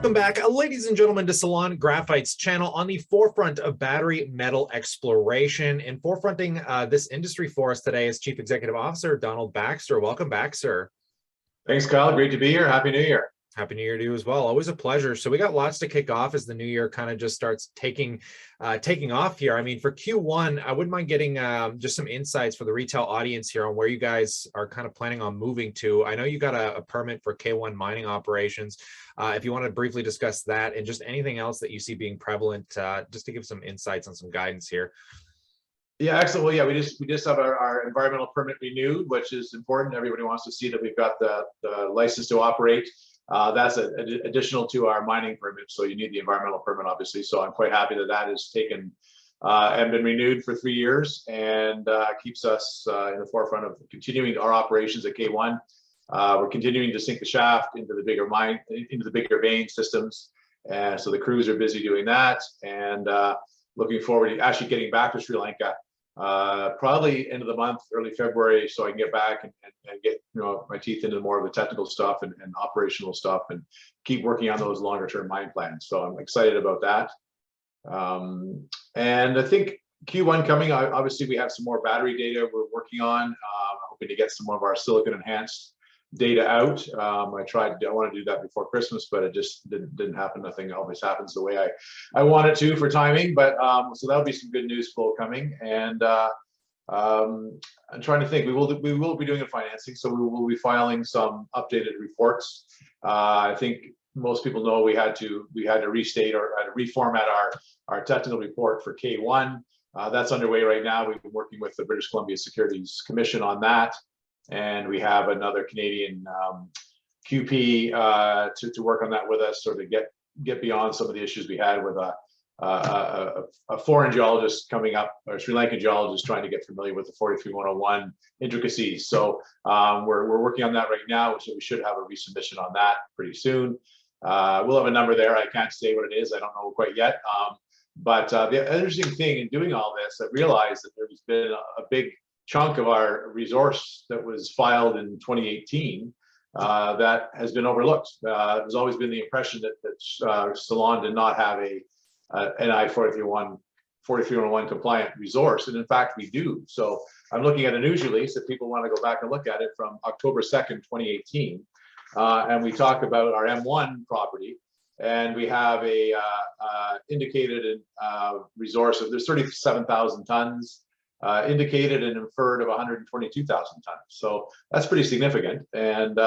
Welcome back, ladies and gentlemen, to Ceylon Graphite's channel on the forefront of battery metal exploration. And forefronting this industry for us today is Chief Executive Officer Donald Baxter. Welcome back, sir. Thanks, Kyle. Great to be here. Happy New Year. Happy New Year to you as well. Always a pleasure. So we got lots to kick off as the new year kind of just starts taking off here. I mean, for Q1, I wouldn't mind getting just some insights for the retail audience here on where you guys are kind of planning on moving to. I know you got a permit for K1 mining operations. If you want to briefly discuss that and just anything else that you see being prevalent, just to give some insights on some guidance here. Yeah, excellent. Well, yeah, we just have our environmental permit renewed, which is important. Everybody wants to see that we've got the license to operate. That's additional to our mining permit, so you need the environmental permit, obviously. So I'm quite happy that that is taken and been renewed for 3 years, and keeps us in the forefront of continuing our operations at K1. We're continuing to sink the shaft into the bigger mine, into the bigger vein systems, and so the crews are busy doing that. And looking forward to actually getting back to Sri Lanka probably end of the month, early February, so I can get back and get my teeth into more of the technical stuff and operational stuff, and keep working on those longer term mine plans. So I'm excited about that. And I think Q1 coming, obviously we have some more battery data we're working on. Hoping to get some more of our silicon enhanced data out. I want to do that before Christmas, but it just didn't happen. Nothing always happens the way I want it to for timing, but so that'll be some good news flow coming. And I'm trying to think, we will be doing a financing, so we will be filing some updated reports. I think most people know we had to restate or reformat our technical report for K1. That's underway right now. We've been working with the British Columbia Securities Commission on that. And we have another Canadian QP to work on that with us, or to get beyond some of the issues we had with a foreign geologist coming up, or Sri Lankan geologist trying to get familiar with the 43101 intricacies. So we're working on that right now, so we should have a resubmission on that pretty soon. We'll have a number there. I can't say what it is. I don't know quite yet. But the interesting thing in doing all this, I realized that there's been a big chunk of our resource that was filed in 2018 that has been overlooked. There's always been the impression that Ceylon did not have a NI 4301 compliant resource, and in fact we do. So I'm looking at a news release if people want to go back and look at it from October 2nd, 2018, and we talk about our M1 property, and we have a indicated resource of there's 37,000 tons. Indicated and inferred of 122,000 tons. So that's pretty significant. And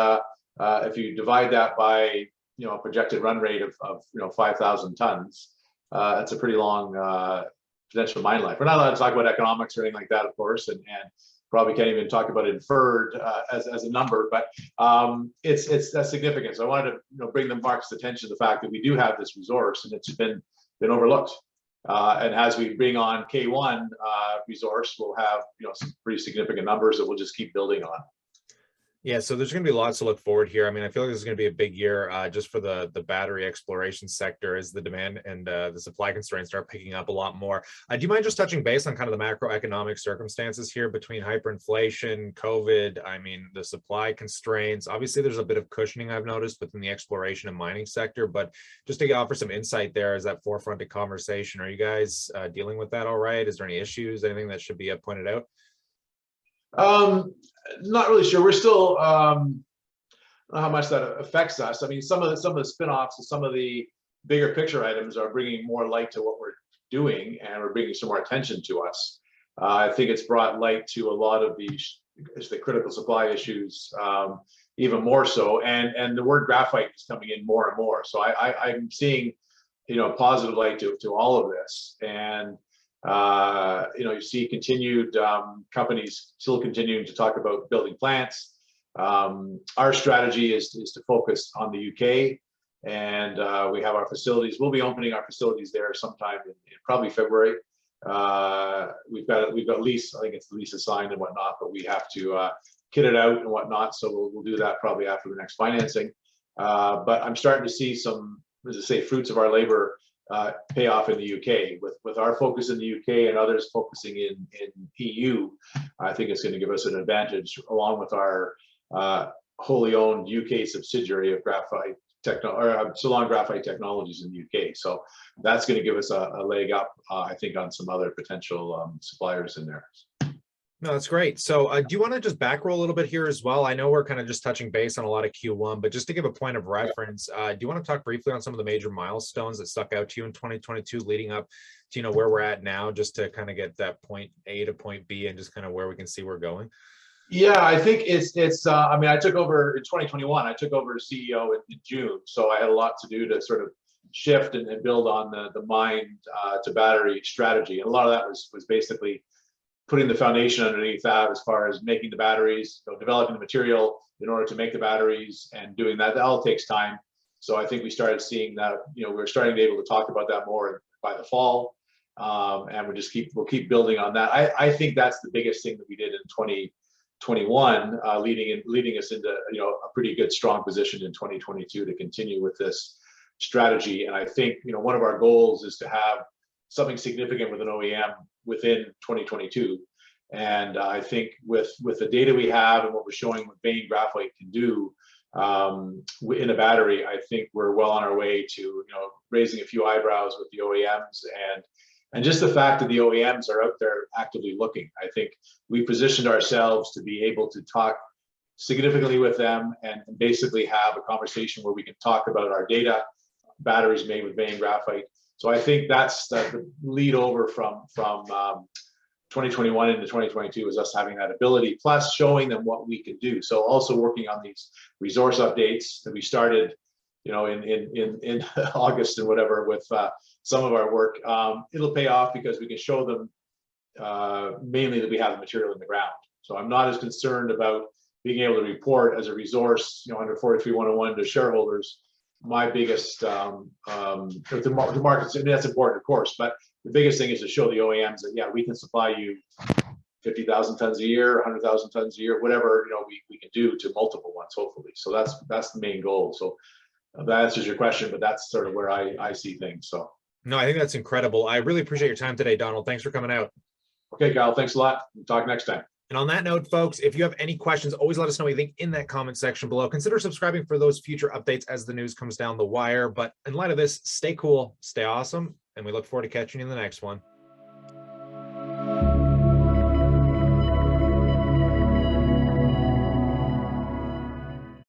if you divide that by a projected run rate of 5,000 tons, that's a pretty long potential mine life. We're not allowed to talk about economics or anything like that, of course, and probably can't even talk about inferred as a number, but that's significant. So I wanted to bring the market's attention to the fact that we do have this resource, and it's been overlooked. And as we bring on K1 resource, we'll have some pretty significant numbers that we'll just keep building on. Yeah, so there's going to be lots to look forward here. I mean, I feel like this is going to be a big year just for the battery exploration sector as the demand and the supply constraints start picking up a lot more. Do you mind just touching base on kind of the macroeconomic circumstances here between hyperinflation, COVID, I mean, the supply constraints? Obviously, there's a bit of cushioning I've noticed within the exploration and mining sector, but just to offer some insight there as that forefronted conversation, are you guys dealing with that all right? Is there any issues, anything that should be pointed out? Not really sure. We're still I don't know how much that affects us. I mean, some of the spin-offs and some of the bigger picture items are bringing more light to what we're doing, and we're bringing some more attention to us. I think it's brought light to a lot of the critical supply issues, even more so. And the word graphite is coming in more and more. So I'm seeing positive light to all of this. And you see continued companies still continuing to talk about building plants. Our strategy is to focus on the UK, and we have our facilities. We'll be opening our facilities there sometime in probably February. We've got lease. I think it's the lease assigned and whatnot, but we have to kit it out and whatnot. So we'll do that probably after the next financing. But I'm starting to see some, as I say, fruits of our labor pay off in the UK. With our focus in the UK and others focusing in EU, I think it's going to give us an advantage, along with our wholly owned UK subsidiary of Graphite Ceylon Graphite Technologies in the UK. So that's going to give us a leg up, I think, on some other potential suppliers in there. No, that's great. So do you want to just back roll a little bit here as well? I know we're kind of just touching base on a lot of Q1, but just to give a point of reference, do you want to talk briefly on some of the major milestones that stuck out to you in 2022 leading up to, where we're at now, just to kind of get that point A to point B and just kind of where we can see we're going? Yeah, I think it's I mean, I took over in 2021, I took over as CEO in June. So I had a lot to do to sort of shift and build on the mine to battery strategy. And a lot of that was basically putting the foundation underneath that as far as making the batteries, developing the material in order to make the batteries and doing that. That all takes time. So I think we started seeing that, we're starting to be able to talk about that more by the fall. And we'll keep building on that. I think that's the biggest thing that we did in 2021, leading us into, a pretty good, strong position in 2022 to continue with this strategy. And I think, one of our goals is to have something significant with an OEM within 2022. And I think with the data we have and what we're showing what vein graphite can do in a battery, I think we're well on our way to raising a few eyebrows with the OEMs and just the fact that the OEMs are out there actively looking. I think we positioned ourselves to be able to talk significantly with them and basically have a conversation where we can talk about our data, batteries made with vein graphite. So I think that's the lead over from 2021 into 2022 is us having that ability, plus showing them what we can do. So also working on these resource updates that we started, in August and whatever with some of our work. It'll pay off because we can show them mainly that we have the material in the ground. So I'm not as concerned about being able to report as a resource, under 43101 to shareholders. My biggest the markets, I mean, that's important, of course, but the biggest thing is to show the OEMs that, yeah, we can supply you 50,000 tons a year, 100,000 tons a year, whatever we can do to multiple ones, hopefully. So that's the main goal. So that answers your question, but that's sort of where I see things. So no, I think that's incredible. I really appreciate your time today, Donald. Thanks for coming out. Okay, Kyle, thanks a lot. We'll talk next time. And on that note, folks, if you have any questions, always let us know what you think in that comment section below. Consider subscribing for those future updates as the news comes down the wire. But in light of this, stay cool, stay awesome, and we look forward to catching you in the next one.